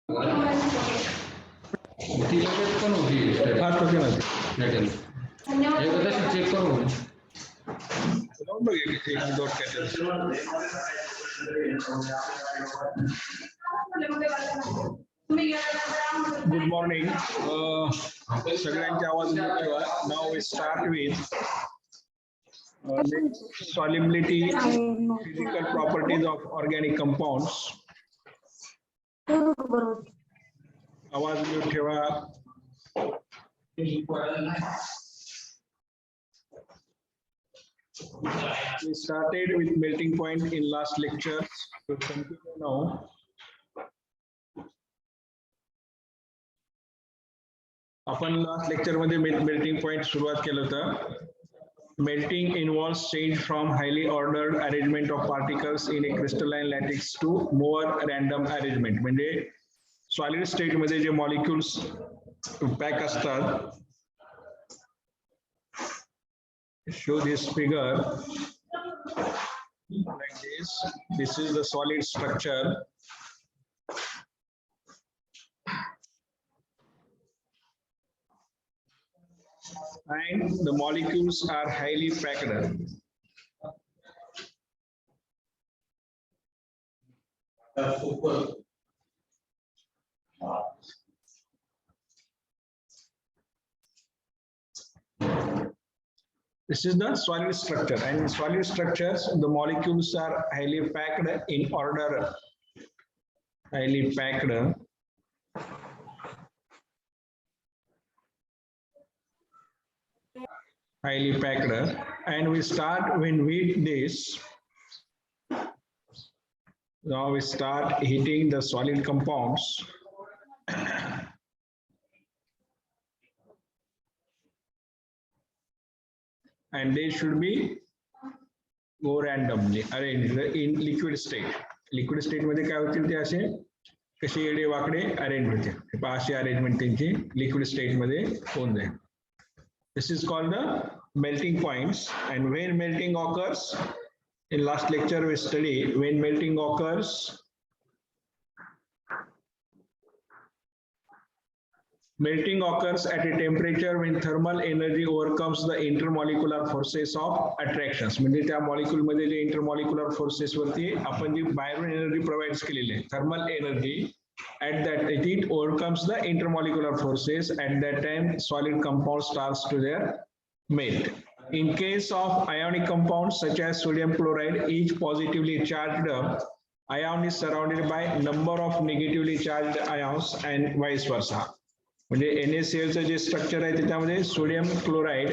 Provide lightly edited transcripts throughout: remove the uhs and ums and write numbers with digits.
Check करू Good morning. सगळ्यांचे आवाज नीट ठेवा. Now we start with solubility, physical properties of organic compounds. आवाज नीट ठेवा. We started with melting point in last lecture. So continue now. आपण last lecture मध्ये melting point सुरुवात केलं होतं. Melting involves change from highly ordered arrangement of particles in a crystalline lattice to more random arrangement. म्हणजे solid state मध्ये जे molecules pack असतात. Show this figure like this. This is the solid structure. And the molecules are highly packed. This is the solid structure, and in solid structures, the molecules are highly packed in order. Highly packed. Highly packed, and we start when with this. Now we start heating the solid compounds. And they should be go randomly arranged in liquid state. Liquid state मध्ये काय होतील ते असे कसे येडे वाकडे arrange होते. असे arrangement त्यांची लिक्विड स्टेट मध्ये होऊन जाईल. This is called the melting points, and when melting occurs, in last lecture we studied when melting occurs, melting occurs at a temperature when thermal energy overcomes the intermolecular forces of attractions. म्हणजे त्या molecule मध्ये जे intermolecular forces वरती आपण जी बाहेरून energy provide केलेली आहे thermal energy, at that it overcomes the intermolecular forces. At that time solid compound starts to their melt. In case of ionic compounds such as sodium chloride, each positively charged ion is surrounded by number of negatively charged ions and vice versa. म्हणजे NaCl चं जे structure आहे त्याच्यामध्ये sodium chloride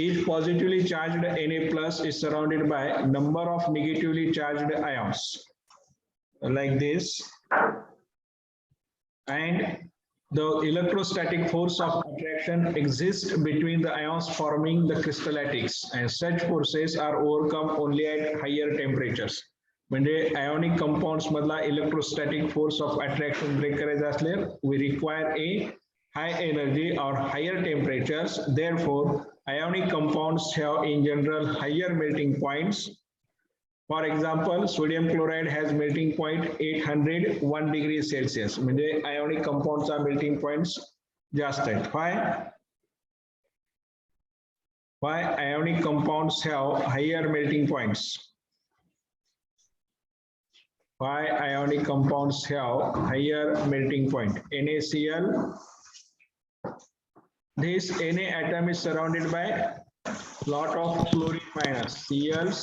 each positively charged Na+ is surrounded by number of negatively charged ions like this. And the electrostatic force of attraction exists between the ions forming the crystal lattice, and such forces are overcome only at higher temperatures. म्हणजे ionic compounds मधला electrostatic force of attraction break करायचा असले we require a high energy or higher temperatures. Therefore ionic compounds have in general higher melting points. For example, sodium chloride has melting point 801 degrees Celsius. म्हणजे ionic compounds are melting points जास्त आहेत. Why ionic compounds have higher melting points? Why ionic compounds have higher melting point? NaCl. This Na atom is surrounded by lot of chlorine minus Cls.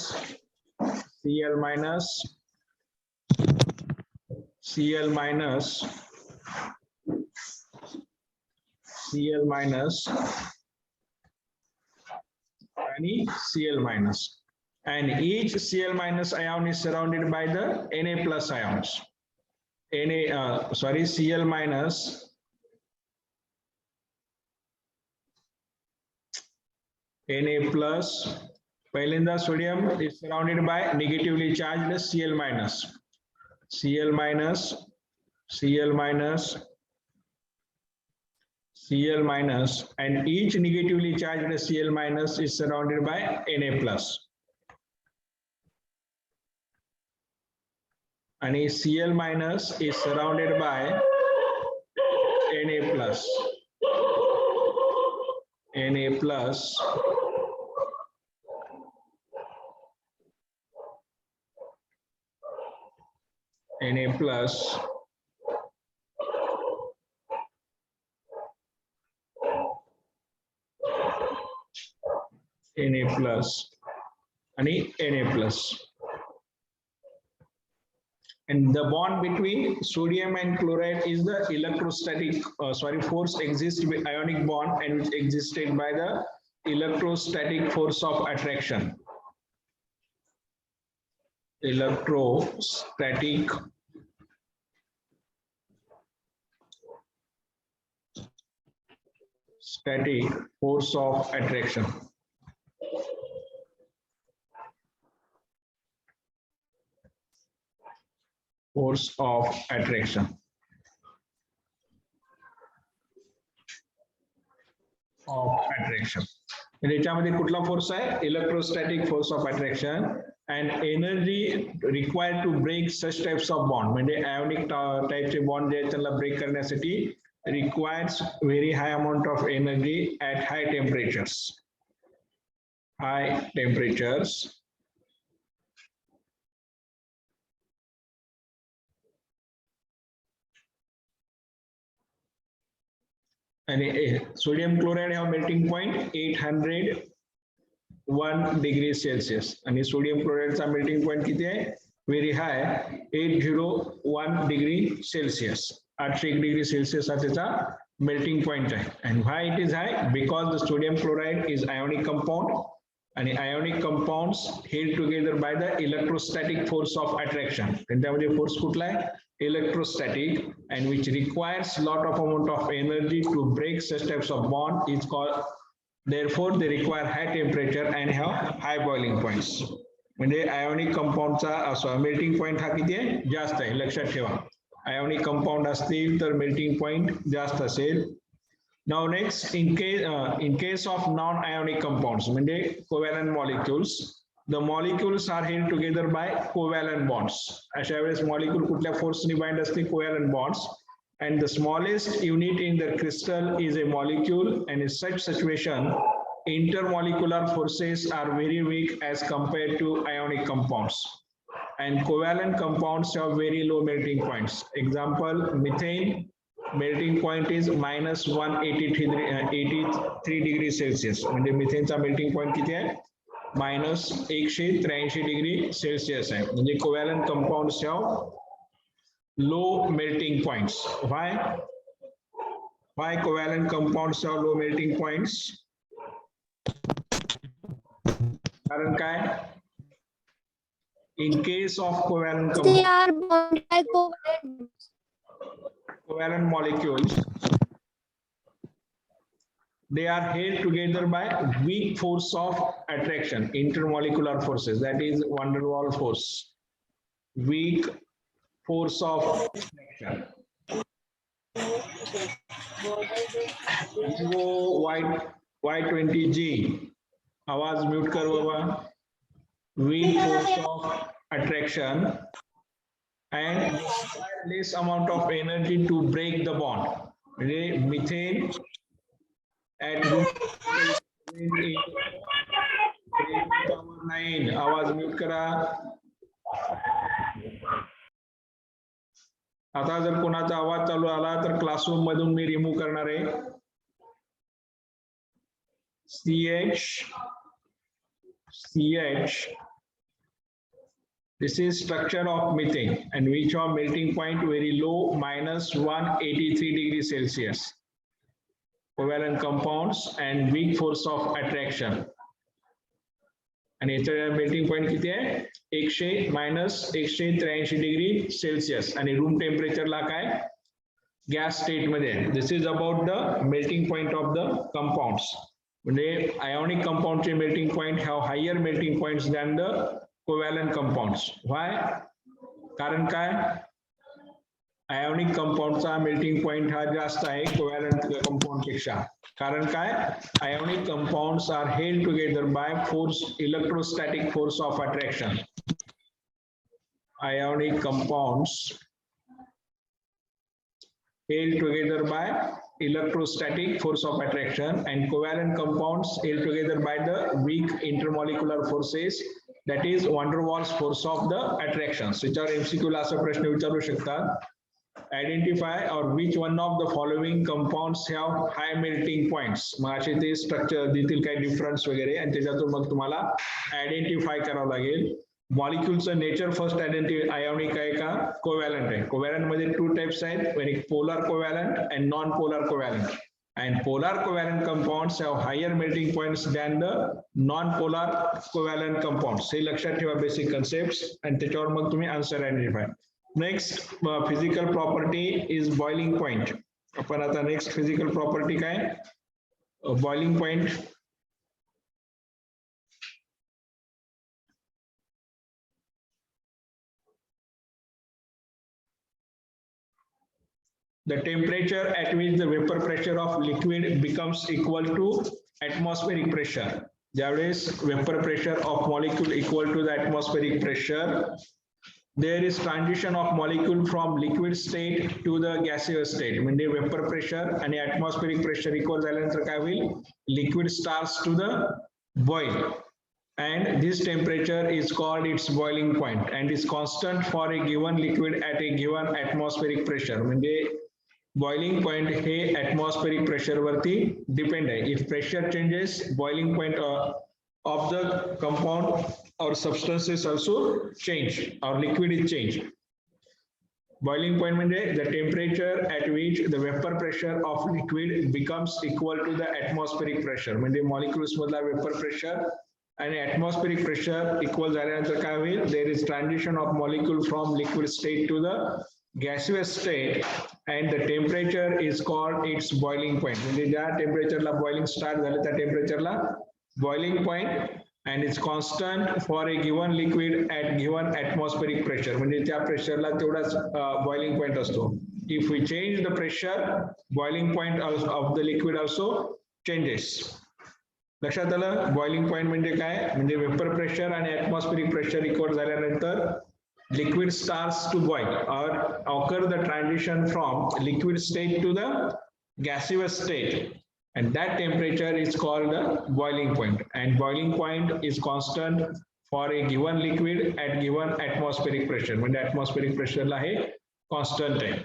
Cl minus, Cl minus, Cl minus, and Cl minus. And each Cl minus ion is surrounded by the Na+ ions. Cl minus, Na+. पहिल्यांदा sodium is surrounded by negatively charged Cl minus, Cl minus, Cl minus, Cl minus, and each negatively charged Cl minus is surrounded by Na+. And Cl minus is surrounded by Na plus, Na plus, Na plus, Na plus आणि Na plus. And the bond between sodium and chloride is the electrostatic, force exists by ionic bond and which existed by the electrostatic force of attraction. Electrostatic force of attraction. Force of attraction. याच्यामध्ये कुठला force आहे? Electrostatic force of attraction and energy required to break such types of bond, म्हणजे ionic टाइपचे bond जे आहेत त्यांना break करण्यासाठी requires very high amount of energy at high temperatures. High temperatures and sodium chloride have melting point 801 degrees Celsius आणि sodium chloride चा melting point किती आहे? Very high, 801 degree Celsius. 801 degree Celsius हा त्याचा melting point आहे. And why it is high? Because the sodium chloride is ionic compound आणि ionic compounds held together by the electrostatic force of attraction. त्यामध्ये force कुठला आहे? Electrostatic, and which requires lot of amount of energy to break such types of bond is called, therefore they require high temperature and have high boiling points. म्हणजे ionic compound चा melting point हा किती आहे? जास्त आहे, लक्षात ठेवा. Ionic compound असतील तर melting point जास्त असेल. Now next, in case of non-ionic compounds, म्हणजे covalent molecules, the molecules are held together by covalent bonds. अशा वेळेस molecule कुठल्या force bind असते? Covalent bonds. And the smallest unit in the crystal is a molecule, and in such situation, intermolecular forces are very weak as compared to ionic compounds. And covalent compounds have very low melting points. Example, methane melting point is minus 183 degrees Celsius. म्हणजे मिथेनचा melting point किती आहे? minus 183 degree Celsius आहे. म्हणजे covalent compounds have low melting points. Why? Why covalent compounds have low melting points? कारण काय? In case of covalent They compounds, are bound by covalent molecules, they are held together by weak force of attraction, intermolecular forces, that is van der Waals force. Weak force of attraction. Y20G, आवाज mute कर बाबा. Weak force of attraction and less amount of energy to break the bond. म्हणजे methane at 9, आवाज mute करा. आता जर कोणाचा आवाज चालू आला तर क्लासरूम मधून मी रिमूव्ह करणार आहे. CH, this is structure of methane and which are melting point very low, minus 183 degrees Celsius. Covalent compounds and weak force of attraction. आणि याचा मेल्टिंग पॉइंट किती आहे? -183 डिग्री सेल्सिअस आणि रूम टेम्परेचरला काय? गॅस स्टेट मध्ये. This is about the melting point of the compounds. म्हणजे ionic कंपाऊंडचे melting point have higher melting points than the covalent compounds. Why? कारण काय? आयोनिक कंपाऊंडचा मेल्टिंग पॉइंट हा जास्त आहे कोव्हॅलंट कंपाऊंड पेक्षा. कारण काय? Ionic compounds are held together by force, electrostatic force of attraction. Ionic compounds held together by electrostatic force of attraction, and covalent compounds held together by the weak intermolecular forces, that is van der Waals force of the attractions. which are MCQ ला असा प्रश्न विचारू शकतात. Identify or which one of the following compounds have high melting points. मग असे ते structure देतील काही difference वगैरे आणि त्याच्यातून मग तुम्हाला आयडेंटिफाय करावं लागेल. मॉलिक्यूलचं नेचर फर्स्ट आयडेंटिफाय आयोनिक आहे का कोव्हॅलंट आहे. कोव्हॅलंट मध्ये टू टाइप्स आहेत, एक polar covalent and non polar covalent. And polar covalent compounds have higher melting points than the non-polar covalent compounds. हे लक्षात ठेवा बेसिक कन्सेप्ट्स आणि त्याच्यावर मग तुम्ही answer identify. Next physical property is boiling point. आपण आता next physical property काय boiling point. The temperature at which the vapor pressure of liquid becomes equal to atmospheric pressure. ज्यावेळेस vapor pressure of molecule equal to the atmospheric pressure, there is transition of molecule from liquid state to the gaseous state. म्हणजे vapor pressure आणि atmospheric pressure equal झाल्यानंतर काय होईल, liquid starts to the boil. And this temperature is called its boiling point and is constant for a given liquid at a given atmospheric pressure. म्हणजे boiling point हे atmospheric pressure वरती depend आहे. If pressure changes, boiling point of the compound or substances also change or liquid is changed. Boiling point म्हणजे the temperature at which the vapor pressure of liquid becomes equal to the atmospheric pressure. म्हणजे molecules मधला vapor pressure आणि atmospheric pressure equal झाल्यानंतर काय होईल, there is transition of molecule from liquid state to the gaseous state and the temperature is called its boiling point. म्हणजे ज्या टेम्परेचरला boiling start झालं त्या टेम्परेचरला boiling point and it's constant for a given liquid at given atmospheric pressure. म्हणजे त्या प्रेशरला तेवढाच boiling point असतो. If we change the pressure, boiling point of the liquid also changes. लक्षात आलं बॉइलिंग पॉइंट म्हणजे काय, म्हणजे वेपर प्रेशर आणि atmospheric pressure इक्वल झाल्यानंतर liquid starts to boil or occur the transition from liquid state to the gaseous state, and that temperature is called the boiling point. And boiling point is constant for a given liquid at given atmospheric pressure. म्हणजे atmospheric pressure ला हे constant आहे.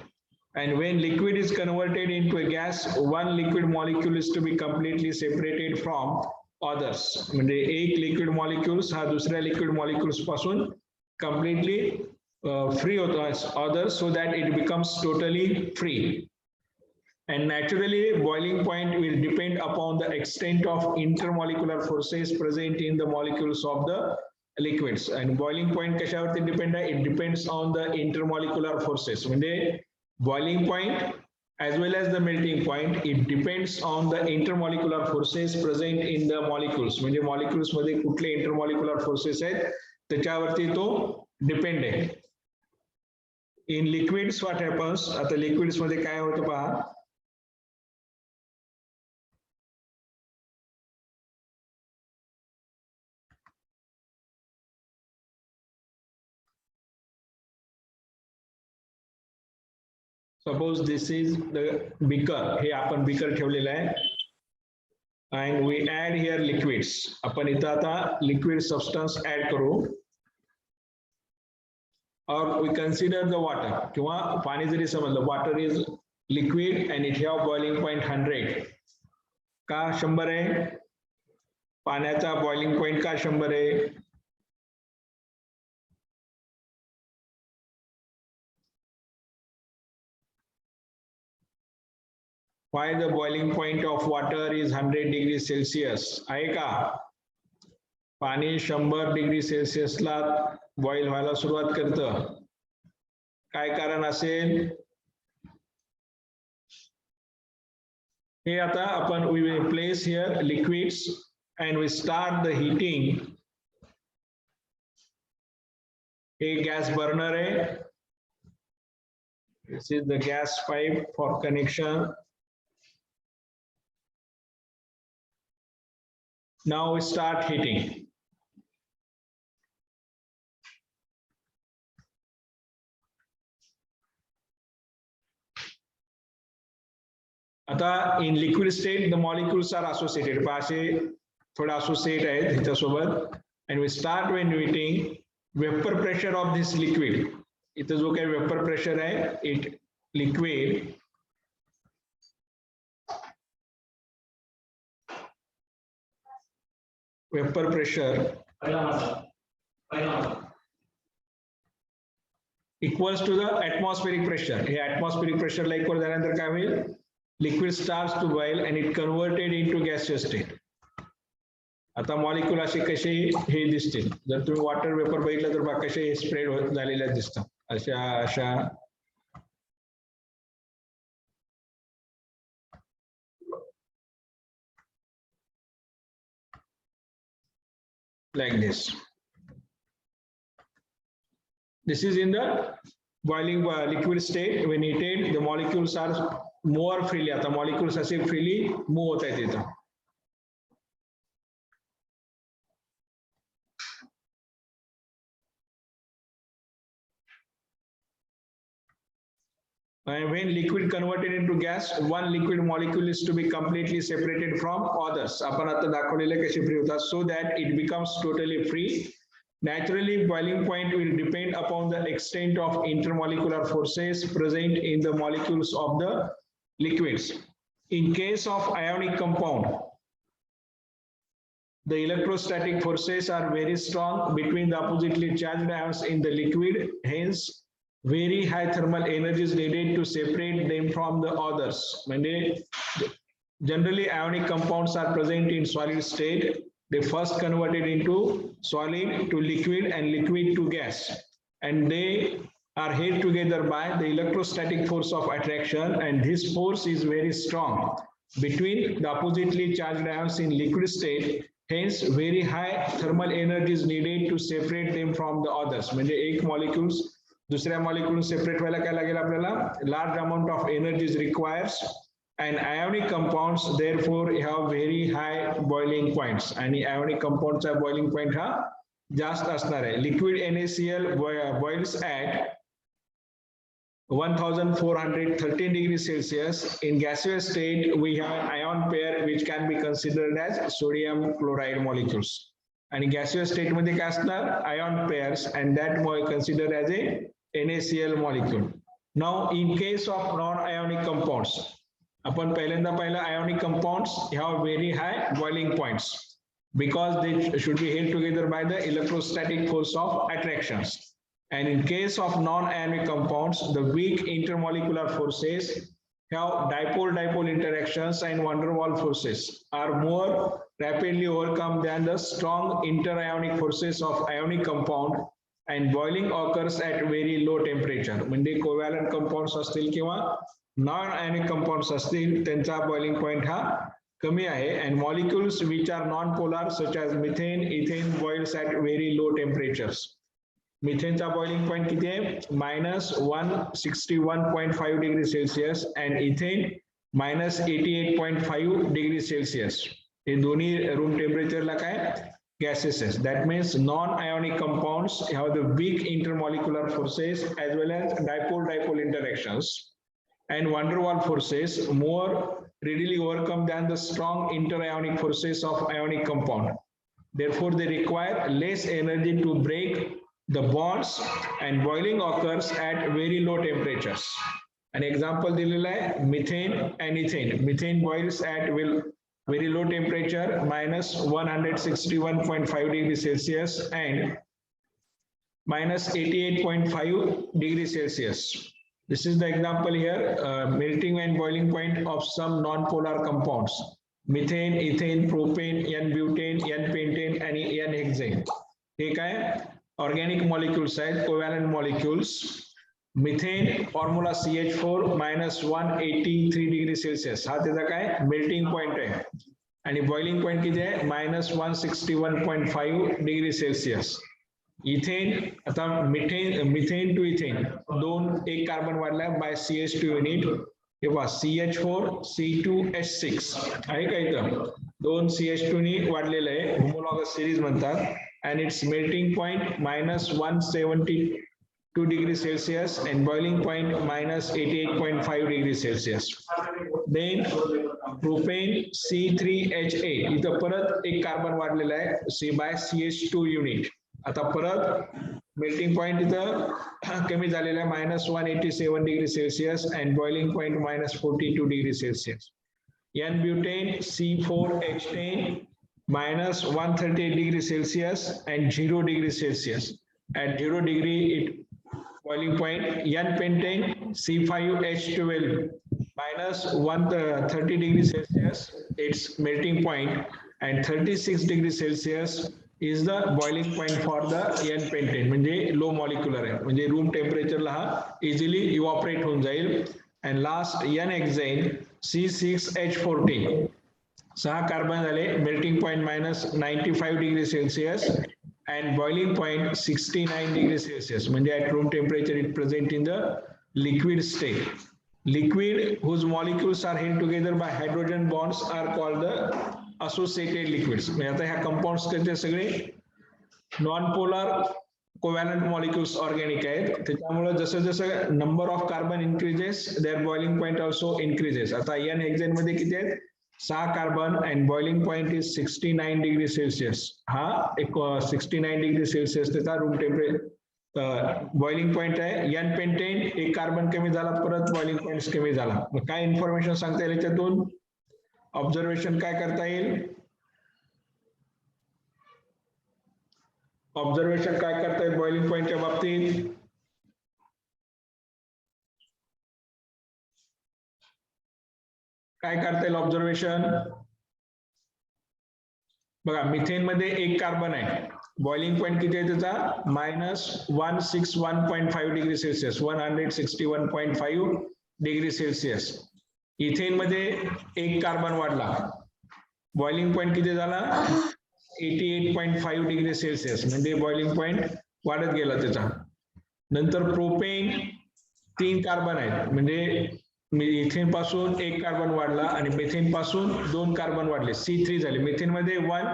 And when liquid is converted into a gas, one liquid molecule is to be completely separated from others. म्हणजे एक liquid molecules हा दुसऱ्या liquid molecules पासून completely free होतो others, so that it becomes totally free. And naturally boiling point will depend upon the extent of intermolecular forces present in the molecules of the liquids. And boiling point कशावरती depend आहे, it depends on the intermolecular forces. म्हणजे boiling point as well as the melting point, it depends on the intermolecular forces present in the molecules. म्हणजे molecules मध्ये कुठले intermolecular forces आहेत त्याच्यावरती तो depend आहे. In liquids what happens, आता liquids मध्ये काय होतं पहा, suppose this is the beaker. हे आपण बीकर ठेवलेलं आहे and we add here liquids. आपण इथं आता liquid substance add करू, or we consider the water किंवा पाणी जरी समजलं, water is liquid and it have boiling point 100. का 100 आहे, पाण्याचा boiling point का 100 आहे, why the boiling point of water is 100 degrees Celsius आहे का, पाणी 100 डिग्री सेल्सिअसला बॉईल व्हायला सुरुवात करतं, काय कारण असेल हे आता आपण we will place here liquids and we start the heating. हे गॅस बर्नर आहे, this is the gas pipe for connection. Now we start heating. आता in liquid state the molecules are associated, पण असे थोडे असोसिएट आहेत ह्याच्यासोबत. And we start when meeting vapour pressure of this liquid. इथं जो काही वेपर प्रेशर आहे it liquid vapour pressure equals to the atmospheric pressure. हे atmospheric pressure ला equal झाल्यानंतर काय होईल, liquid starts to boil and it converted into gaseous state. आता मॉलिक्यूल असे कसे हे दिसतील, जर तुम्ही वॉटर वेपर बघितलं तर बघा कसे स्प्रेड होत झालेले दिसतात, अशा अशा like this. This is in the boiling liquid state. When heated, the molecules are more freely. आता molecules असे freely move होत आहेत इथं. And when liquid converted into gas, one liquid molecule is to be completely separated from others. आपण आता दाखवलेले कसे free होतात, so that it becomes totally free. Naturally, boiling point will depend upon the extent of intermolecular forces present in the molecules of the liquids. In case of ionic compound, the electrostatic forces are very strong between the oppositely charged ions in the liquid. Hence, very high thermal energy is needed to separate them from the others. Generally, ionic compounds are present in solid state. They first converted into solid to liquid and liquid to gas, and they are held together by the electrostatic force of attraction, and this force is very strong between the oppositely charged ions in liquid state. Hence, very high thermal energy is needed to separate them from the others. म्हणजे एक molecules दुसऱ्या molecule separate व्हायला काय लागेल आपल्याला, large amount of energy is requires. And ionic compounds therefore have very high boiling points. आणि ionic compounds चा boiling point हा जास्त असणार आहे. Liquid NaCl boils at 1413 degrees Celsius. In gaseous state, we have an ion pair which can be considered as sodium chloride molecules. And gaseous state मध्ये काय असणार, ion pairs, and that considered as a NaCl molecule. Now, in case of non-ionic compounds, आपण पहिल्यांदा पाहिलं ionic compounds have very high boiling points because they should be held together by the electrostatic force of attractions. And in case of non-ionic compounds, the weak intermolecular forces have dipole-dipole interactions, and van der Waals forces are more rapidly overcome than the strong interionic forces of ionic compound, and boiling occurs at very low temperature. म्हणजे covalent compounds असतील किंवा non-ionic compounds असतील त्यांचा boiling point हा कमी आहे. And molecules which are non-polar such as methane, ethane boils at very low temperatures. Methane चा boiling point किती आहे, -161.5 degrees Celsius, and ethane -88.5 degrees Celsius. हे दोन्ही room temperature ला काय gases आहेत. That means non-ionic compounds have the weak intermolecular forces as well as dipole-dipole interactions, and van der Waals forces more readily overcome than the strong interionic forces of ionic compound. Therefore, they require less energy to break the bonds, and boiling occurs at very low temperatures. An example दिलेला आहे methane and ethane. Methane boils at very low temperature, -161.5 degrees Celsius and -88.5 degrees Celsius. This is the example here, melting and boiling point of some non-polar compounds. Methane, ethane, propane, N-butane, N-pentane, and N-hexane. हे काय organic molecules आहेत, covalent molecules. Methane formula CH4 -183 degrees Celsius. हा त्याचा काय melting point आहे. आणि boiling point किती आहे, -161.5 degrees Celsius. Ethane, आता मिथेन टू इथेन एक कार्बन वाढला बाय CH2 युनिट, किंवा CH4 C2H6 आहे का इथं, 2 CH2 नी वाढलेलं आहे, होमोलॉगस सिरीज म्हणतात. and its melting point -172 2 degrees Celsius and boiling point minus 88.5 degrees Celsius. Then propane C3H8 इथं परत एक कार्बन वाढलेला आहे C/CH2 युनिट. आता परत मेल्टिंग पॉइंट इथं कमी झालेला आहे -187 degree Celsius and boiling point -42 degree Celsius. N-butane C4H10 -138 degree Celsius and 0 degree Celsius. At 0 degree it boiling point. N-pentane C5H12 -130 degree Celsius, its melting point, and 36 degree Celsius is the boiling point for the N-pentane. म्हणजे लो molecular आहे, म्हणजे room टेम्परेचरला हा easily इव्हॉपरेट होऊन जाईल. And last N-hexane C6H14 6 carbon झाले, melting point -95 degree Celsius and boiling point 69 degrees Celsius. म्हणजे at room temperature it present in the liquid state. Liquid whose molecules are held together by hydrogen bonds are called the associated liquids. म्हणजे आता ह्या compounds त्याचे सगळे non polar covalent molecules organic आहेत. त्याच्यामुळे जसं जसं number of carbon increases their boiling point also increases. आता एन हेक्सेन मध्ये किती आहेत? 6 carbon and boiling point is 69 degree Celsius. हा एक 69 डिग्री सेल्सिअस त्याचा रूम टेम्परेचर बॉइलिंग पॉइंट आहे. एन पेंटेन एक कार्बन कमी झाला, परत बॉइलिंग पॉइंट कमी झाला. मग काय इन्फॉर्मेशन सांगता येईल याच्यातून? ऑब्झर्वेशन काय करता येईल? ऑब्झर्वेशन काय करतायत बॉइलिंग पॉइंटच्या बाबतीत? काय करता येईल ऑब्झर्वेशन? बघा, मिथेन मध्ये एक कार्बन आहे, बॉइलिंग पॉइंट किती आहे त्याचा? -161.5 degree Celsius, 161.5 degree Celsius. Ethane मध्ये एक कार्बन वाढला, बॉइलिंग पॉइंट किती झाला? 88.5 डिग्री सेल्सिअस, म्हणजे बॉइलिंग पॉइंट वाढत गेला त्याचा. नंतर प्रोपेन 3 कार्बन आहेत, म्हणजे इथेन पासून एक कार्बन वाढला आणि मिथेन पासून 2 कार्बन वाढले, C3 झाले. मिथेन मध्ये 1,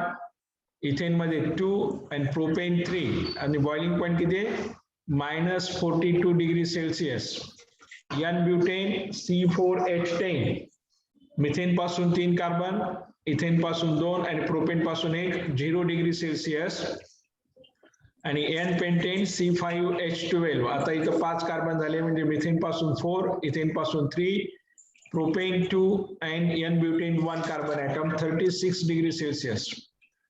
इथेन मध्ये 2 आणि प्रोपेन 3 आणि बॉइलिंग पॉइंट किती आहे? -42 degree Celsius. N-butane C4H10 methane पासून 3 कार्बन, इथेन पासून 2 आणि प्रोपेन पासून 1, 0 डिग्री सेल्सिअस. आणि N-pentane C5H12 आता इथं 5 कार्बन झाले, म्हणजे मिथेन पासून 4, इथेन पासून 3, प्रोपेन 2 आणि N-butane 1 carbon atom, 36 degree Celsius.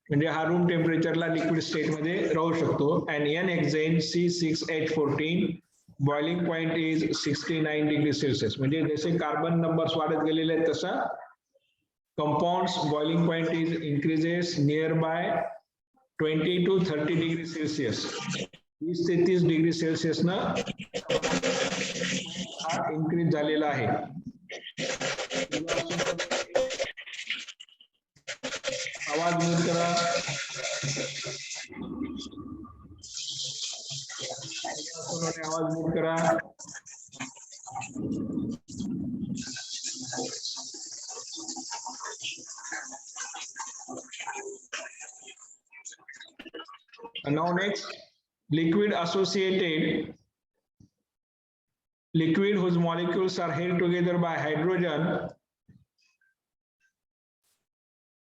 म्हणजे हा रूम टेम्परेचरला लिक्विड स्टेट मध्ये राहू शकतो. and N-hexane C6H14 boiling point is 69 degree Celsius. म्हणजे जसे कार्बन नंबर्स वाढत गेलेले आहेत तसा compounds boiling point is increases nearby 20 to 30 degree Celsius. 20 ते 30 डिग्री सेल्सिअस ना हा इन्क्रीज झालेला आहे. आवाज म्यूट करा. आवाज म्यूट करा. And now next, liquid associated, liquid whose molecules are held together by hydrogen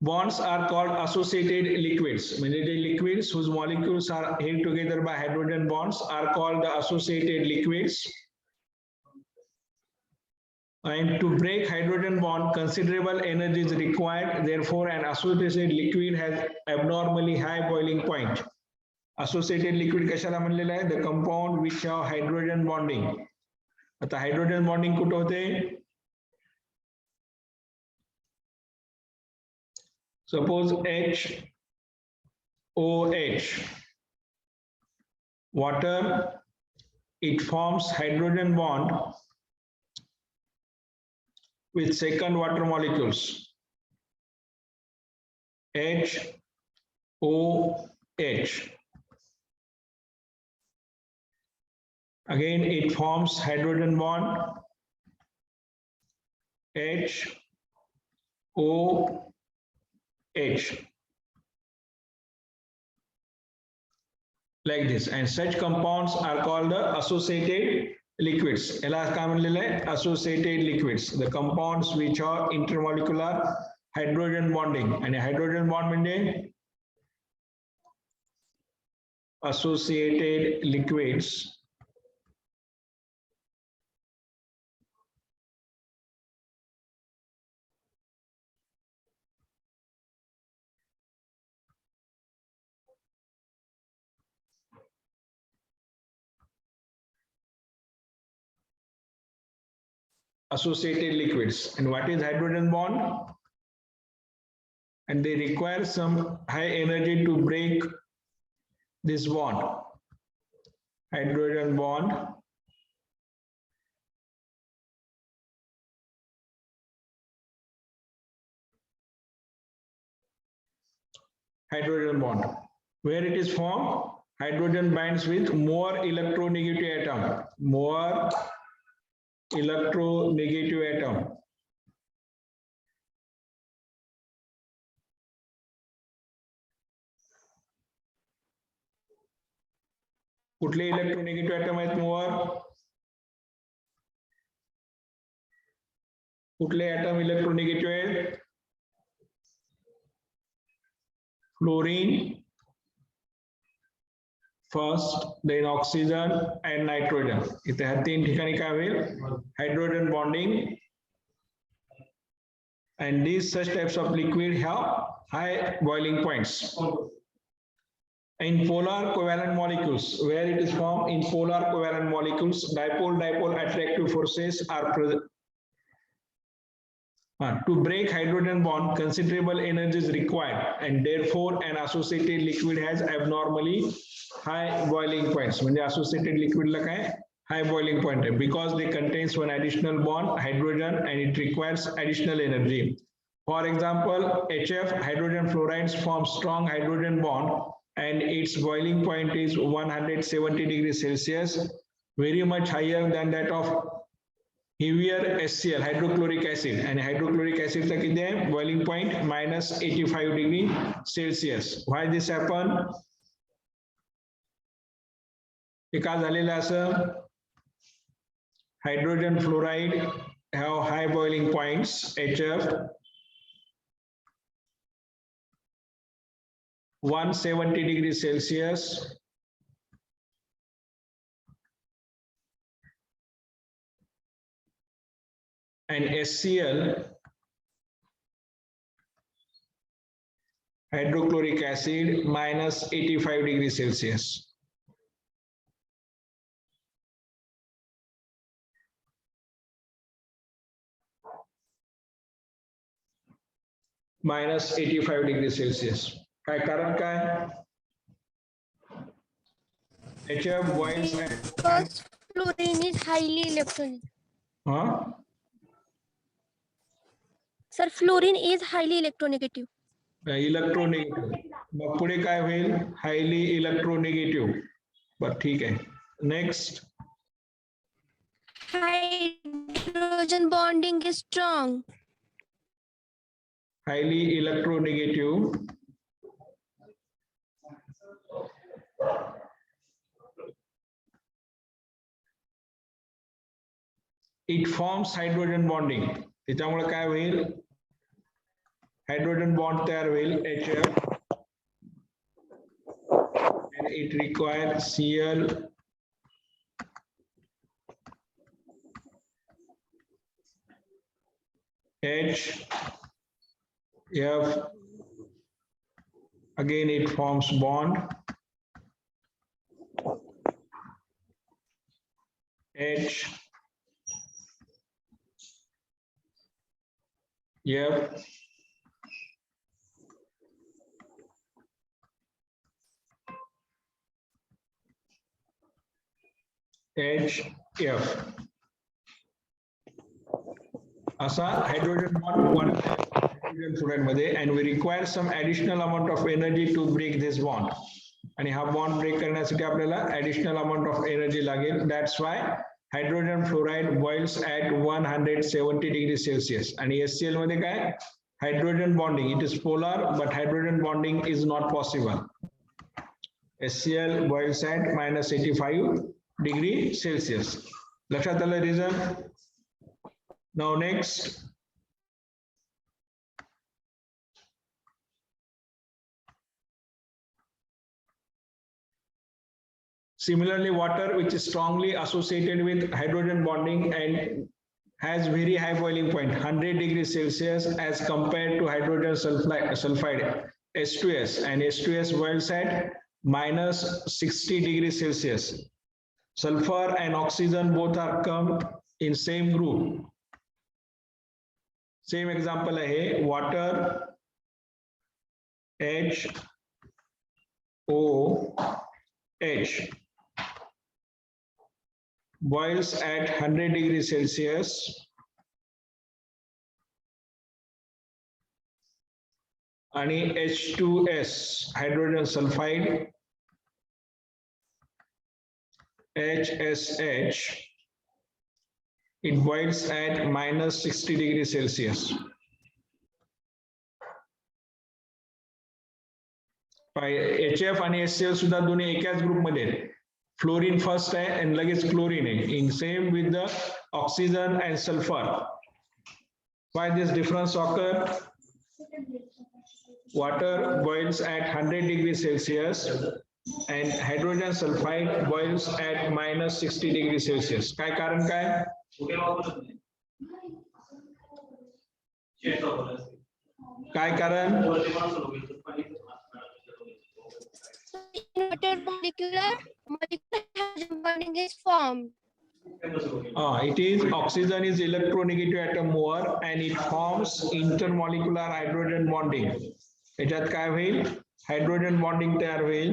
bonds are called associated liquids. म्हणजे जे liquids whose molecules are held together by hydrogen bonds are called the associated liquids. And to break hydrogen bond, considerable energy is required. Therefore, an associated liquid has abnormally high boiling point. Associated liquid कशाला म्हणलेलं आहे? The compound which have hydrogen bonding. आता hydrogen bonding कुठे होते? Suppose HOH, water, it forms hydrogen bond with second water molecules HOH. Again, it forms hydrogen bond HOH. like this, and such compounds are called the associated liquids. याला काय म्हणलेलं आहे? Associated liquids, the compounds which are intermolecular hydrogen bonding. आणि hydrogen bond म्हणजे associated liquids. Associated liquids. And what is hydrogen bond? And they require some high energy to break this bond. Hydrogen bond where it is formed, hydrogen binds with more electronegative atom, कुठले इलेक्ट्रोनेगेटिव्ह atom आहेत मोर? कुठले atom electronegative आहेत? Fluorine first, then oxygen and nitrogen. इथे ह्या तीन ठिकाणी काय होईल? Hydrogen bonding. And these such types of liquid have high boiling points. In polar covalent molecules, where it is formed in polar covalent molecules, dipole-dipole attractive forces are present. To break hydrogen bond, considerable energy is required, and therefore an associated liquid has abnormally high boiling points. म्हणजे associated liquid ला काय? High boiling point आहे, because they contains one additional bond, hydrogen, and it requires additional energy. For example, HF, hydrogen fluorides, form strong hydrogen bond, and its boiling point is 170 degrees Celsius, very much higher than that of heavier HCl, hydrochloric acid. And hydrochloric acid चा किती आहे? Boiling point -85 degree Celsius. Why this happen? हे का झालेलं असं? Hydrogen fluoride have high boiling points, HF, 170 degrees Celsius, and HCl, hydrochloric acid, -85 degrees Celsius. -85 degrees Celsius. काय कारण काय? HF boils at Because fluorine is highly electronic. Sir, fluorine is highly electronegative. इलेक्ट्रोनेगेटिव्ह. मग पुढे काय होईल? Highly electronegative. बर ठीक आहे. Next, Hydrogen bonding is strong. Highly electronegative. It forms hydrogen bonding. त्याच्यामुळे काय होईल? हायड्रोजन बॉन्ड तयार होईल, HF, and it requires Cl, H, F, again it forms bond, H, F, H, F. असा हायड्रोजन बॉन्ड हायड्रोजन फ्लोराइड मध्ये, and we require some additional amount of energy to break this bond. आणि हा bond break करण्यासाठी आपल्याला additional amount of energy लागेल. That's why hydrogen fluoride boils at 170 degrees Celsius. आणि HCl मध्ये काय? Hydrogen bonding. It is polar, but hydrogen bonding is not possible. HCl boils at -85 degree Celsius. लक्षात आलं reason? Now next. Similarly, water which is strongly associated with hydrogen bonding and has very high boiling point, 100 degrees Celsius, as compared to hydrogen sulfide H2S, and H2S boils at -60 degrees Celsius. Sulfur and oxygen both are come in same group. Same example है water HOH boils at 100 degrees Celsius आणि H2S hydrogen sulfide HSH, it boils at -60 degrees Celsius. HF आणि HCl सुद्धा दोन्ही एकाच group मध्ये आहेत. Fluorine first आहे आणि लगेच क्लोरीन आहे. In same with the oxygen and sulfur. Why this difference occur? Water boils at 100 degrees Celsius and hydrogen sulfide boils at -60 degrees Celsius. काय कारण काय? काय कारण? Water molecular hydrogen bonding is formed. It is oxygen is electronegative atom more and it forms intermolecular hydrogen bonding. याच्यात काय होईल? Hydrogen bonding तयार होईल.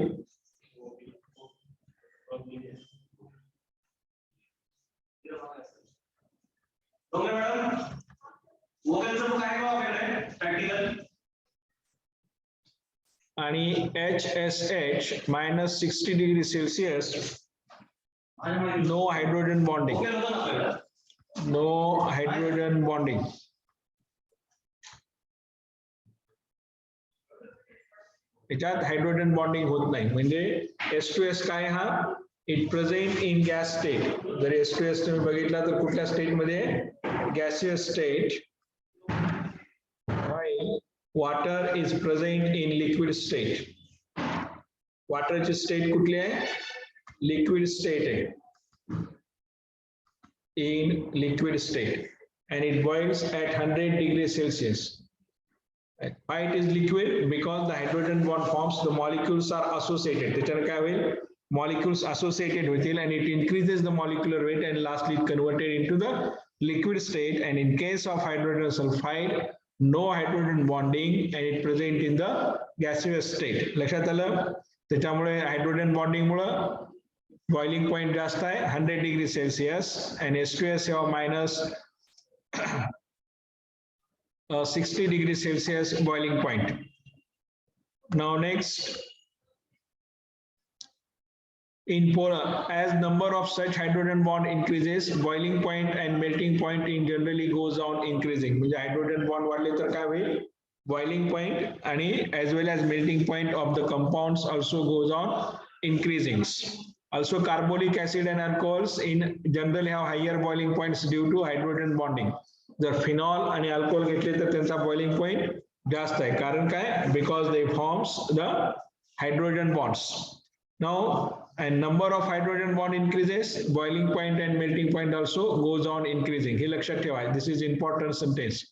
आणि HSH -60 degree Celsius, no hydrogen bonding. No hydrogen bonding. याच्यात हायड्रोजन बॉन्डिंग होत नाही. म्हणजे H2S काय हा? It present in gas state. जर H2S तुम्ही बघितला तर कुठल्या स्टेट मध्ये? Gaseous state. Water is present in liquid state. वॉटरची स्टेट कुठली आहे? लिक्विड स्टेट आहे. In liquid state and it boils at 100 degrees Celsius. Why it is liquid? Because the hydrogen bond forms, the molecules are associated. त्याच्याने काय होईल? Molecules associated होतील and it increases the molecular weight and lastly converted into the liquid state. And in case of hydrogen sulfide, no hydrogen bonding and it present in the gaseous state. लक्षात आलं? त्याच्यामुळे hydrogen bonding मुळे boiling point जास्त आहे 100 degree Celsius and H2S minus 60 degrees Celsius boiling point. Now next, in polar, as number of such hydrogen bond increases, boiling point and melting point in generally goes on increasing. म्हणजे hydrogen bond वाढले तर काय होईल? Boiling point आणि as well as melting point of the compounds also goes on increasing. Also, carbolic acid and alcohols in generally have higher boiling points due to hydrogen bonding. जर phenol आणि alcohol घेतले तर त्यांचा boiling point जास्त आहे. कारण काय? Because they forms the hydrogen bonds. Now and number of hydrogen bond increases, boiling point and melting point also goes on increasing. हे लक्षात ठेवा. This is important sentence.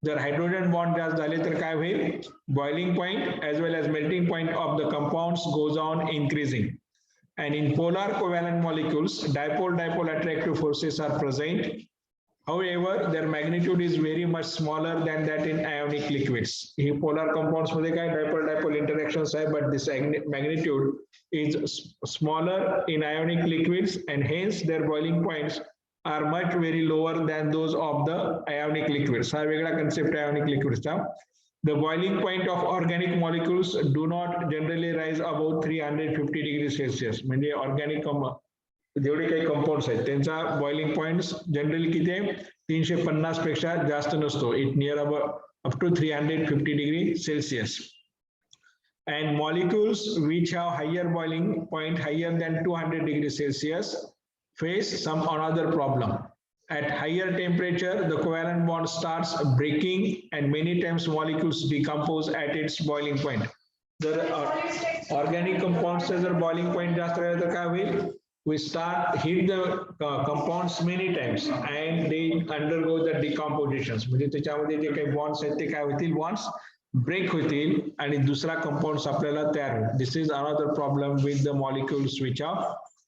जर हायड्रोजन बॉन्ड जास्त झाले तर काय होईल? Boiling point as well as melting point of the compounds goes on increasing. And in polar covalent molecules, dipole-dipole attractive forces are present. However, their magnitude is very much smaller than that in ionic liquids. He polar compounds मध्ये काय dipole-dipole interactions आहे, but this magnitude is smaller in ionic liquids and hence their boiling points are much very lower than those of the ionic liquids. हा वेगळा concept ionic liquids चा. The boiling point of organic molecules do not generally rise above 350 degrees Celsius. म्हणजे organic जेवढे काही compounds आहेत त्यांचा boiling points generally किती आहे? 350 पेक्षा जास्त नसतो. It near up to 350 degree Celsius. and molecules which have higher boiling point higher than 200 degrees Celsius face some another problem. At higher temperature, the covalent bond starts breaking and many times molecules decompose at its boiling point. जर organic compounds जर boiling point जास्त राहिलं तर काय होईल? We start hit the compounds many times and they undergo the decompositions. म्हणजे त्याच्यामध्ये जे काही bonds आहेत ते काय होतील? Bonds break होतील आणि दुसरा compounds आपल्याला तयार होईल. This is another problem with the molecules which have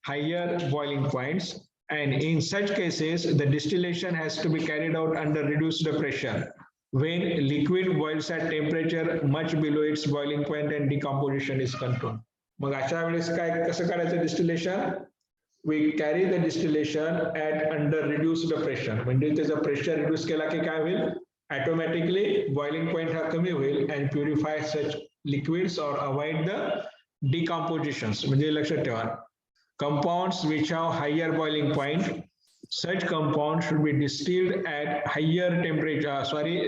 higher boiling points, and in such cases the distillation has to be carried out under reduced pressure when liquid boils at temperature much below its boiling point and decomposition is controlled. मग अशा वेळेस काय कसं करायचं distillation? We carry the distillation at under reduced pressure. म्हणजे त्याचा pressure reduce केला की काय होईल? Automatically boiling point हा कमी होईल and purify such liquids or avoid the decompositions. म्हणजे लक्षात ठेवा, compounds which have higher boiling point, such compounds should be distilled at higher temperature,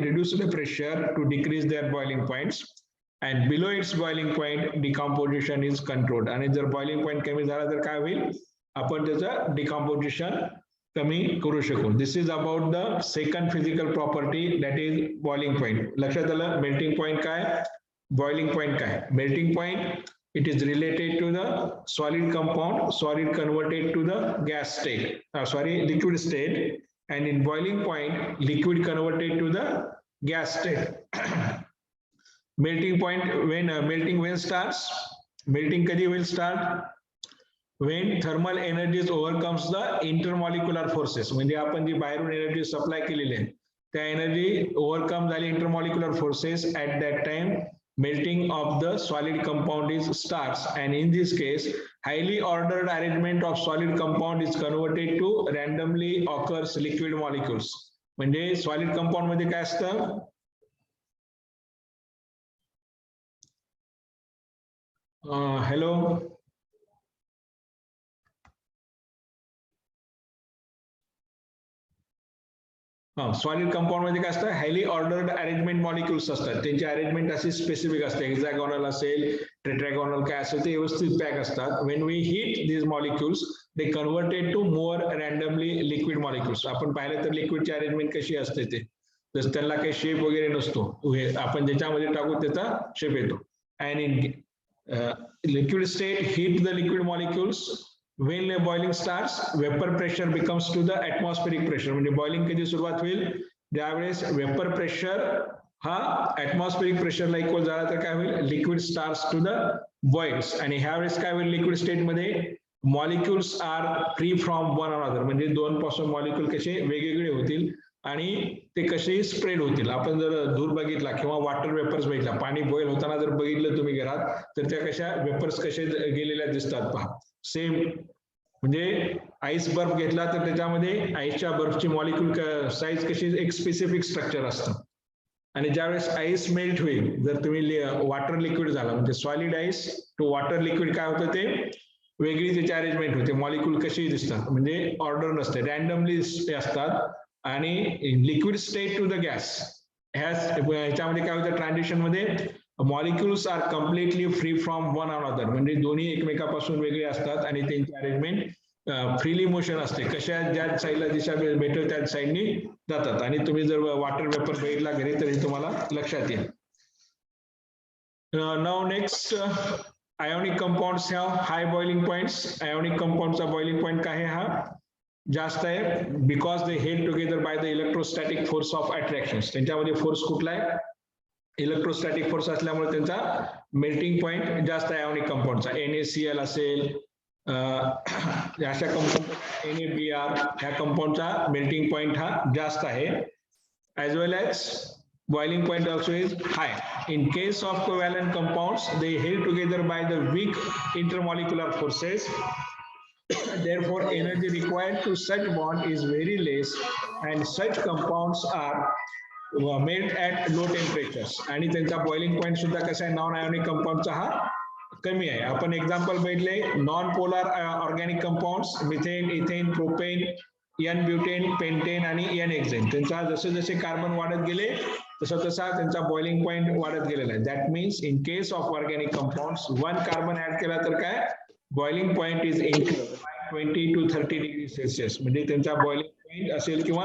reduced pressure to decrease their boiling points, and below its boiling point decomposition is controlled. आणि जर boiling point कमी झाला तर काय होईल? आपण त्याचं decomposition कमी करू शकू. This is about the second physical property, that is boiling point. लक्षात आलं melting point काय, boiling point काय. Melting point, it is related to the solid compound, solid converted to the gas state, liquid state, and in boiling point liquid converted to the gas state. Melting point, when starts, melting कधी will start? When thermal energies overcomes the intermolecular forces. म्हणजे आपण जी बाहेरून energy supply केलेली आहे त्या energy overcome झाली intermolecular forces, at that time melting of the solid compound is starts, and in this case highly ordered arrangement of solid compound is converted to randomly occurs liquid molecules. म्हणजे solid compound मध्ये काय असतं? hello, solid compound मध्ये काय असतं? Highly ordered arrangement molecules असतात. त्यांची arrangement अशी स्पेसिफिक असते, हेक्सागोनल असेल, टेट्रागोनल काय असेल ते व्यवस्थित पॅक असतात. When we heat these molecules they converted to more randomly liquid molecules. आपण पाहिलं तर लिक्विडची अरेंजमेंट कशी असते ते, जसं त्याला काही शेप वगैरे नसतो, आपण ज्याच्यामध्ये टाकू त्याचा शेप येतो. And in liquid state heat the liquid molecules. When boiling starts, vapor pressure becomes to the atmospheric pressure. म्हणजे boiling कधी सुरुवात होईल? ज्यावेळेस vapor pressure हा atmospheric pressure ला इक्वल झाला तर काय होईल? Liquid starts to the boils. आणि ह्या वेळेस काय होईल? लिक्विड स्टेट मध्ये molecules are free from one another. म्हणजे दोन पासून मॉलिक्युल कसे वेगवेगळे होतील आणि ते कसे स्प्रेड होतील. आपण जर धूर बघितला किंवा वॉटर वेपर्स बघितला, पाणी बॉईल होताना जर बघितलं तुम्ही घरात तर त्या कशा वेपर्स कसे गेलेल्या दिसतात पहा. सेम म्हणजे आईस बर्फ घेतला तर त्याच्यामध्ये आईसच्या बर्फची मॉलिक्युल साईज कशी एक स्पेसिफिक स्ट्रक्चर असतं. आणि ज्यावेळेस आईस मेल्ट होईल, जर तुम्ही वॉटर लिक्विड झाला म्हणजे solid ice to water liquid काय होतं ते वेगळी त्याची अरेंजमेंट होते. मॉलिक्युल कशी दिसतात म्हणजे ऑर्डर नसते, रँडमली असतात. आणि liquid state to the gas ह्याच्यामध्ये काय होतं? ट्रान्झिशन मध्ये molecules are completely free from one another. म्हणजे दोन्ही एकमेकापासून वेगळे असतात आणि त्यांची अरेंजमेंट फ्रीली मोशन असते. कशा ज्या साईडला दिशा भेटेल त्या साईडनी जातात. आणि तुम्ही जर वॉटर वेपर बघितला घरी तरी तुम्हाला लक्षात येईल. Now next, ionic compounds have high boiling points. Ionic कंपाऊंडचा बॉइलिंग पॉइंट काय आहे? हा जास्त आहे, because they held together by the electrostatic force of attraction. त्यांच्यामध्ये फोर्स कुठला आहे? इलेक्ट्रोस्टॅटिक फोर्स असल्यामुळे त्यांचा मेल्टिंग पॉइंट जास्त आहे आयोनिक कंपाऊंडचा. NaCl असेल, अशा कंपाऊंड NaBr ह्या कंपाऊंडचा मेल्टिंग पॉइंट हा जास्त आहे. As well as boiling point also is high. In case of covalent compounds, they held together by the weak intermolecular forces. Therefore, energy required to such bond is very less, and such compounds are made at low temperatures. आणि त्यांचा boiling point सुद्धा कसा आहे? Non ionic कंपाऊंडचा हा कमी आहे. आपण example बघितले non polar organic compounds, methane, ethane, propane, n butane, pentane आणि N-हेक्सेन. त्यांचा जसे जसे कार्बन वाढत गेले तसा तसा त्यांचा बॉइलिंग पॉईंट वाढत गेलेला आहे. That means in case of organic compounds 1 carbon add केला तर काय boiling point is increase 20 to 30 degree Celsius म्हणजे त्यांचा बॉइलिंग पॉईंट असेल किंवा